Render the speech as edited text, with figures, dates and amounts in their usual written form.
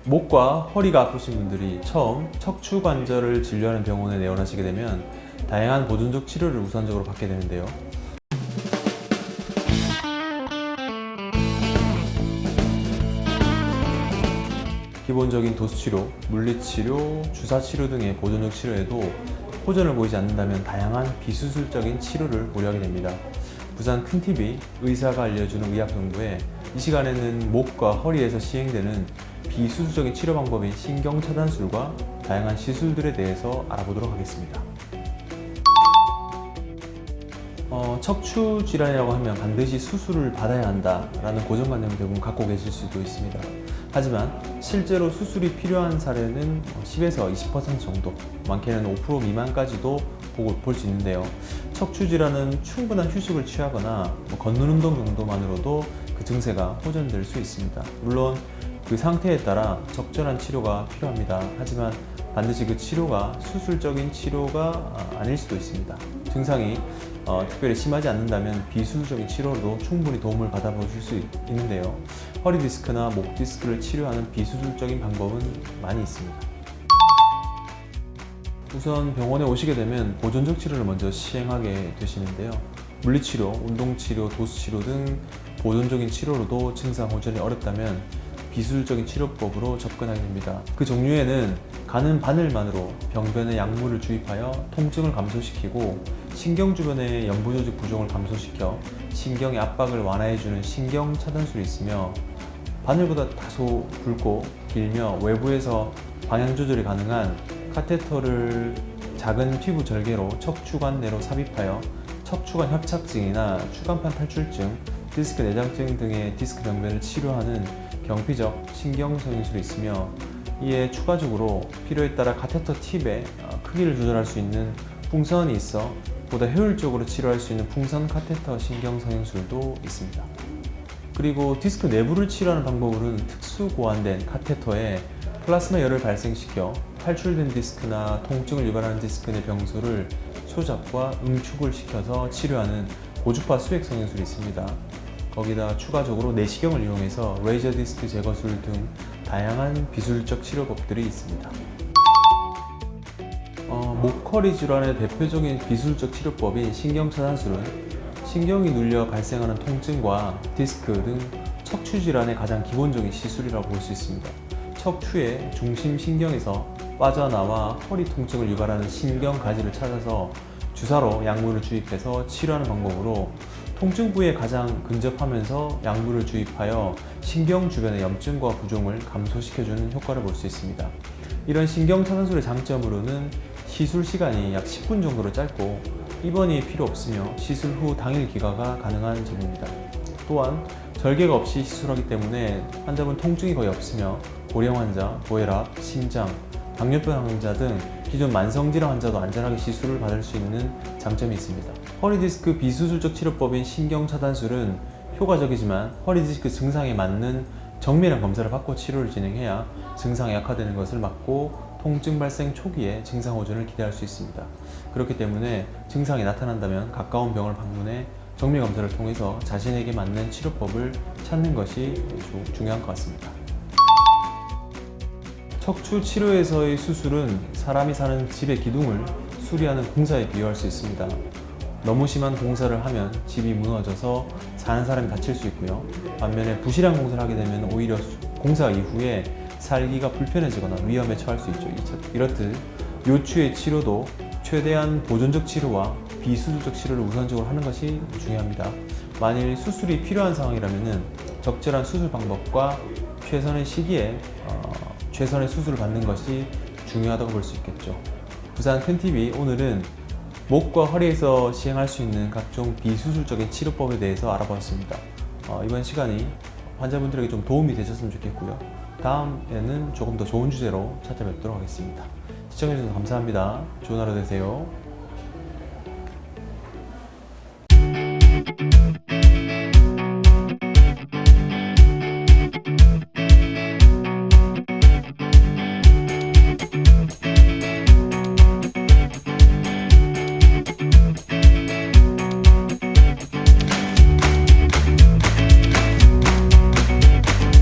목과 허리가 아프신 분들이 처음 척추관절을 진료하는 병원에 내원하시게 되면 다양한 보존적 치료를 우선적으로 받게 되는데요. 기본적인 도수치료, 물리치료, 주사치료 등의 보존적 치료에도 호전을 보이지 않는다면 다양한 비수술적인 치료를 고려하게 됩니다. 부산 큰 TV 의사가 알려주는 의학 정보에 이 시간에는 목과 허리에서 시행되는 비수술적인 치료 방법인 신경차단술과 다양한 시술들에 대해서 알아보도록 하겠습니다. 척추 질환이라고 하면 반드시 수술을 받아야 한다라는 고정관념을 대부분 갖고 계실 수도 있습니다. 하지만 실제로 수술이 필요한 사례는 10에서 20% 정도, 많게는 5% 미만까지도 볼 수 있는데요. 척추 질환은 충분한 휴식을 취하거나 걷는 운동 정도만으로도 그 증세가 호전될 수 있습니다. 물론 그 상태에 따라 적절한 치료가 필요합니다. 하지만 반드시 그 치료가 수술적인 치료가 아닐 수도 있습니다. 증상이 특별히 심하지 않는다면 비수술적인 치료로도 충분히 도움을 받아보실 수 있는데요. 허리 디스크나 목 디스크를 치료하는 비수술적인 방법은 많이 있습니다. 우선 병원에 오시게 되면 보존적 치료를 먼저 시행하게 되시는데요. 물리치료, 운동치료, 도수치료 등 보존적인 치료로도 증상 호전이 어렵다면 비수술적인 치료법으로 접근하게 됩니다. 그 종류에는 가는 바늘만으로 병변에 약물을 주입하여 통증을 감소시키고 신경 주변의 연부 조직 부종을 감소시켜 신경의 압박을 완화해주는 신경차단술이 있으며, 바늘보다 다소 굵고 길며 외부에서 방향 조절이 가능한 카테터를 작은 피부 절개로 척추관 내로 삽입하여 척추관 협착증이나 추간판 탈출증, 디스크 내장증 등의 디스크 병변을 치료하는 경피적 신경성형술이 있으며, 이에 추가적으로 필요에 따라 카테터 팁의 크기를 조절할 수 있는 풍선이 있어 보다 효율적으로 치료할 수 있는 풍선 카테터 신경성형술도 있습니다. 그리고 디스크 내부를 치료하는 방법으로는 특수 고안된 카테터에 플라스마 열을 발생시켜 탈출된 디스크나 통증을 유발하는 디스크 내 병소를 소잡과 응축을 시켜서 치료하는 고주파 수액 성형술이 있습니다. 거기다 추가적으로 내시경을 이용해서 레이저 디스크 제거술 등 다양한 비술적 치료법들이 있습니다. 목-허리 질환의 대표적인 비술적 치료법인 신경차단술은 신경이 눌려 발생하는 통증과 디스크 등 척추 질환의 가장 기본적인 시술이라고 볼 수 있습니다. 척추의 중심 신경에서 빠져나와 허리 통증을 유발하는 신경 가지를 찾아서 주사로 약물을 주입해서 치료하는 방법으로 통증 부위에 가장 근접하면서 약물을 주입하여 신경 주변의 염증과 부종을 감소시켜주는 효과를 볼 수 있습니다. 이런 신경차단술의 장점으로는 시술 시간이 약 10분 정도로 짧고 입원이 필요 없으며 시술 후 당일 기가가 가능한 점입니다. 또한 절개가 없이 시술하기 때문에 환자분 통증이 거의 없으며 고령 환자, 고혈압, 심장, 당뇨병 환자 등 기존 만성질환 환자도 안전하게 시술을 받을 수 있는 장점이 있습니다. 허리디스크 비수술적 치료법인 신경차단술은 효과적이지만 허리디스크 증상에 맞는 정밀한 검사를 받고 치료를 진행해야 증상이 악화되는 것을 막고 통증 발생 초기에 증상 호전을 기대할 수 있습니다. 그렇기 때문에 증상이 나타난다면 가까운 병원을 방문해 정밀 검사를 통해서 자신에게 맞는 치료법을 찾는 것이 중요한 것 같습니다. 척추 치료에서의 수술은 사람이 사는 집의 기둥을 수리하는 공사에 비유할 수 있습니다. 너무 심한 공사를 하면 집이 무너져서 사는 사람이 다칠 수 있고요. 반면에 부실한 공사를 하게 되면 오히려 공사 이후에 살기가 불편해지거나 위험에 처할 수 있죠. 이렇듯 요추의 치료도 최대한 보존적 치료와 비수술적 치료를 우선적으로 하는 것이 중요합니다. 만일 수술이 필요한 상황이라면 적절한 수술 방법과 최선의 시기에 최선의 수술을 받는 것이 중요하다고 볼 수 있겠죠. 부산 큰 TV 오늘은 목과 허리에서 시행할 수 있는 각종 비수술적인 치료법에 대해서 알아보았습니다. 이번 시간이 환자분들에게 좀 도움이 되셨으면 좋겠고요. 다음에는 조금 더 좋은 주제로 찾아뵙도록 하겠습니다. 시청해주셔서 감사합니다. 좋은 하루 되세요.